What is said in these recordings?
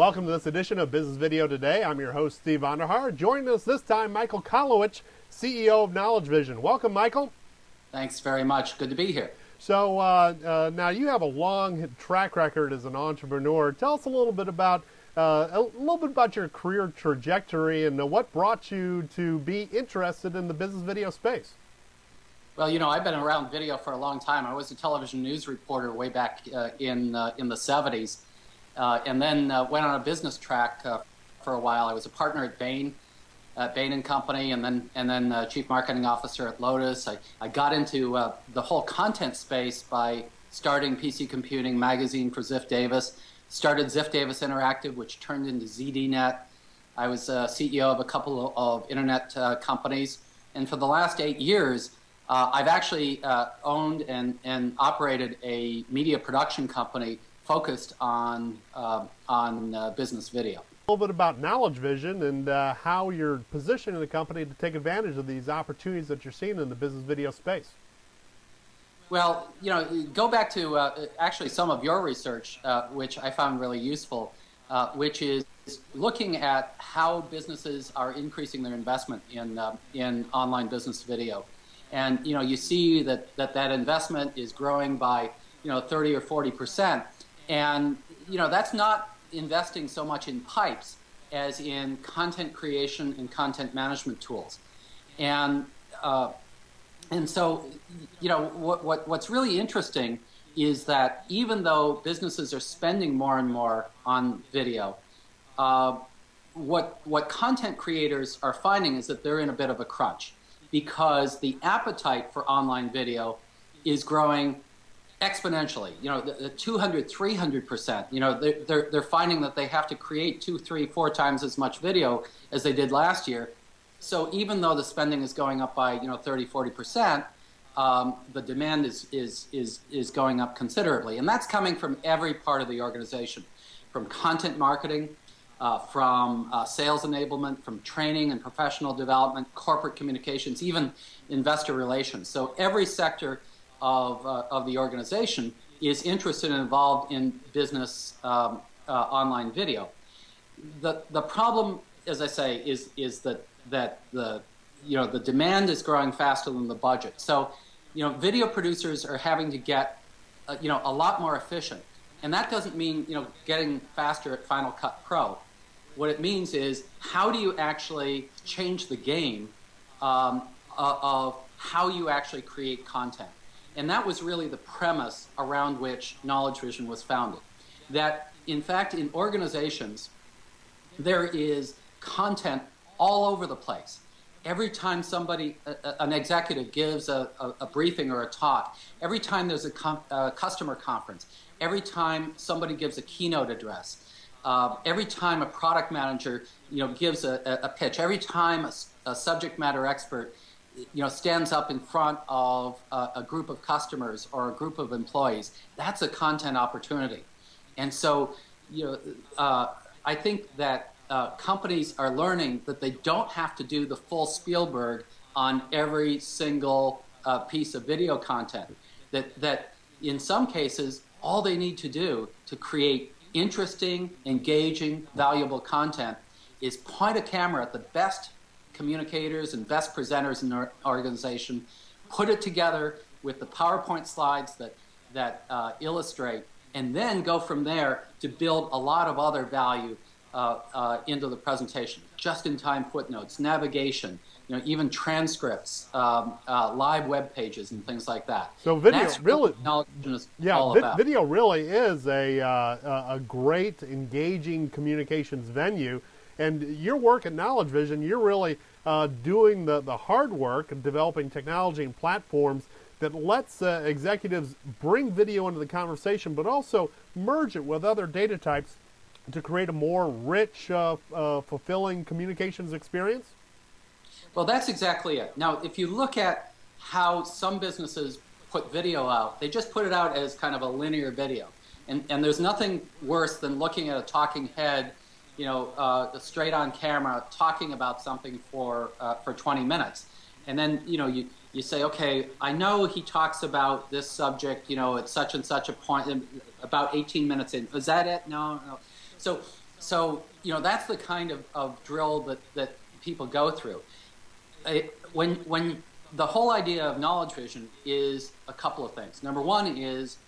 Welcome to this edition of Business Video Today. I'm your host, Steve Vonderhaar. Joining us this time, Michael Kolowich, CEO of Knowledge Vision. Welcome, Michael. Thanks very much. Good to be here. So now you have a long track record as an entrepreneur. Tell us a little bit about your career trajectory and what brought you to be interested in the business video space. Well, I've been around video for a long time. I was a television news reporter way back in the 70s, and then went on a business track for a while. I was a partner at Bain & Company, and then chief marketing officer at Lotus. I got into the whole content space by starting PC Computing magazine for Ziff Davis, started Ziff Davis Interactive, which turned into ZDNet. I was CEO of a couple of internet companies, and for the last 8 years, I've actually owned and operated a media production company focused on business video. A little bit about Knowledge Vision and how you're positioning the company to take advantage of these opportunities that you're seeing in the business video space. Well, go back to actually some of your research, which I found really useful, which is looking at how businesses are increasing their investment in online business video. And you see that investment is growing by 30 or 40%, and that's not investing so much in pipes as in content creation and content management tools. And so what's really interesting is that even though businesses are spending more and more on video, what content creators are finding is that they're in a bit of a crunch, because the appetite for online video is growing exponentially, the 200, 300%. They're finding that they have to create 2, 3, 4 times as much video as they did last year. So even though the spending is going up by 30, 40%, the demand is going up considerably, and that's coming from every part of the organization, from content marketing, from sales enablement, from training and professional development, corporate communications, even investor relations. So every sector of the organization is interested and involved in business online video. The problem, as I say, is that the demand is growing faster than the budget. So video producers are having to get a lot more efficient, and that doesn't mean getting faster at Final Cut Pro. What it means is, how do you actually change the game of how you actually create content? And that was really the premise around which Knowledge Vision was founded. That, in fact, in organizations, there is content all over the place. Every time an executive gives a briefing or a talk, every time there's a customer conference, every time somebody gives a keynote address, every time a product manager gives a pitch, every time a subject matter expert stands up in front of a group of customers or a group of employees, that's a content opportunity. And so I think that companies are learning that they don't have to do the full Spielberg on every single piece of video content. That in some cases, all they need to do to create interesting, engaging, valuable content is point a camera at the best communicators and best presenters in their organization, put it together with the PowerPoint slides that illustrate, and then go from there to build a lot of other value into the presentation. Just-in-time footnotes, navigation, even transcripts, live web pages, and things like that. So video really, about. Video really is a great, engaging communications venue. And your work at Knowledge Vision, you're really doing the hard work of developing technology and platforms that lets executives bring video into the conversation, but also merge it with other data types to create a more rich, fulfilling communications experience? Well, that's exactly it. Now, if you look at how some businesses put video out, they just put it out as kind of a linear video. And there's nothing worse than looking at a talking head, straight on camera, talking about something for 20 minutes. And then, you say, okay, I know he talks about this subject, at such and such a point, about 18 minutes in. Is that it? No. So So, that's the kind of drill that people go through. When the whole idea of Knowledge Vision is a couple of things. Number one is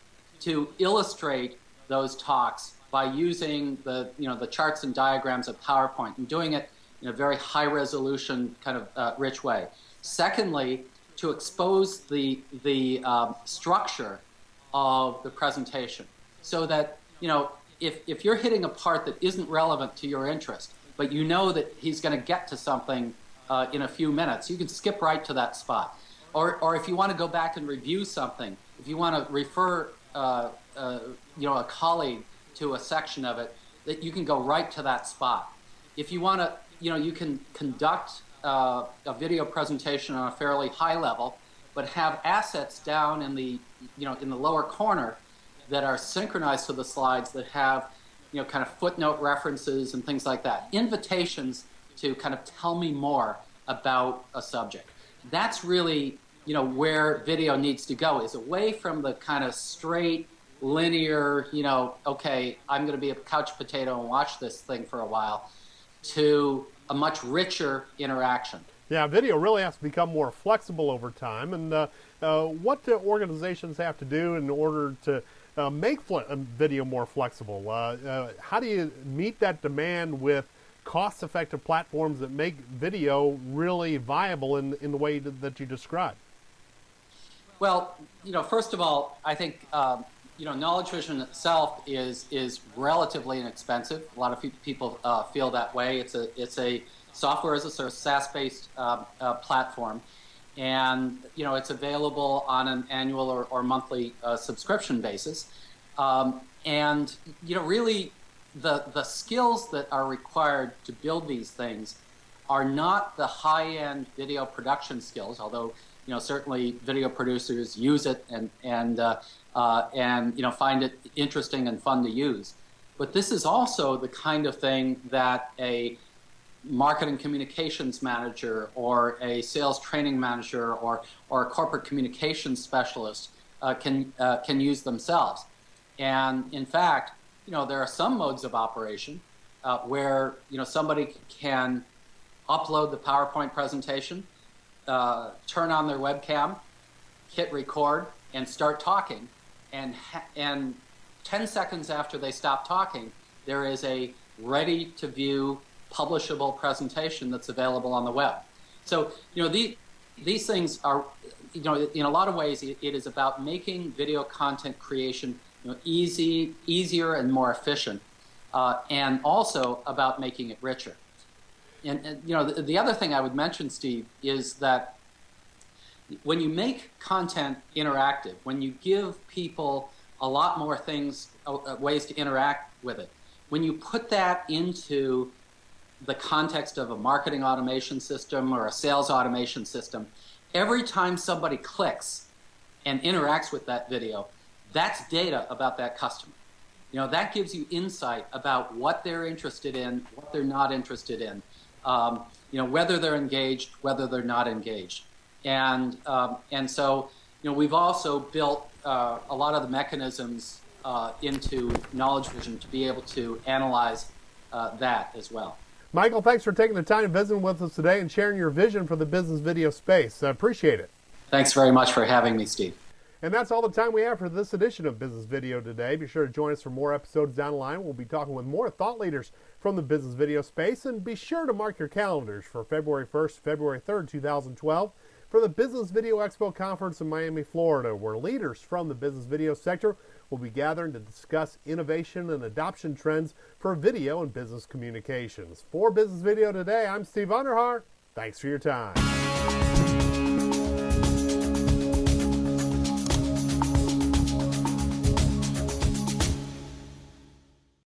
to illustrate those talks by using the charts and diagrams of PowerPoint and doing it in a very high resolution kind of rich way. Secondly, to expose the structure of the presentation so that, if you're hitting a part that isn't relevant to your interest, but you know that he's going to get to something in a few minutes, you can skip right to that spot. Or if you want to go back and review something, if you want to refer a colleague to a section of it, that you can go right to that spot. If you want to, you can conduct a video presentation on a fairly high level, but have assets down in the lower corner that are synchronized to the slides that have, kind of footnote references and things like that. Invitations to kind of tell me more about a subject. That's really, where video needs to go, is away from the kind of straight, linear, okay, I'm going to be a couch potato and watch this thing for a while, to a much richer interaction. Yeah, video really has to become more flexible over time. And what do organizations have to do in order to make video more flexible? How do you meet that demand with cost-effective platforms that make video really viable in the way that you described? Well, first of all, I think Knowledge Vision itself is relatively inexpensive. A lot of people feel that way. It's a software as a service, SaaS-based platform, and it's available on an annual or monthly subscription basis. And really, the skills that are required to build these things are not the high-end video production skills, although certainly video producers use it and find it interesting and fun to use. But this is also the kind of thing that a marketing communications manager or a sales training manager or a corporate communications specialist can use themselves. And in fact, there are some modes of operation where somebody can upload the PowerPoint presentation, turn on their webcam, hit record, and start talking. And 10 seconds after they stop talking, there is a ready-to-view, publishable presentation that's available on the web. So, these things are, in a lot of ways, it is about making video content creation easier and more efficient, and also about making it richer. And the other thing I would mention, Steve, is that when you make content interactive, when you give people a lot more things, ways to interact with it, when you put that into the context of a marketing automation system or a sales automation system, every time somebody clicks and interacts with that video, that's data about that customer. That gives you insight about what they're interested in, what they're not interested in, whether they're engaged, whether they're not engaged. And so, we've also built a lot of the mechanisms into Knowledge Vision to be able to analyze that as well. Michael, thanks for taking the time to visit with us today and sharing your vision for the business video space. I appreciate it. Thanks very much for having me, Steve. And that's all the time we have for this edition of Business Video today. Be sure to join us for more episodes down the line. We'll be talking with more thought leaders from the business video space. And be sure to mark your calendars for February 1st, February 3rd, 2012 for the Business Video Expo Conference in Miami, Florida, where leaders from the business video sector will be gathering to discuss innovation and adoption trends for video and business communications. For Business Video Today, I'm Steve Underhar. Thanks for your time.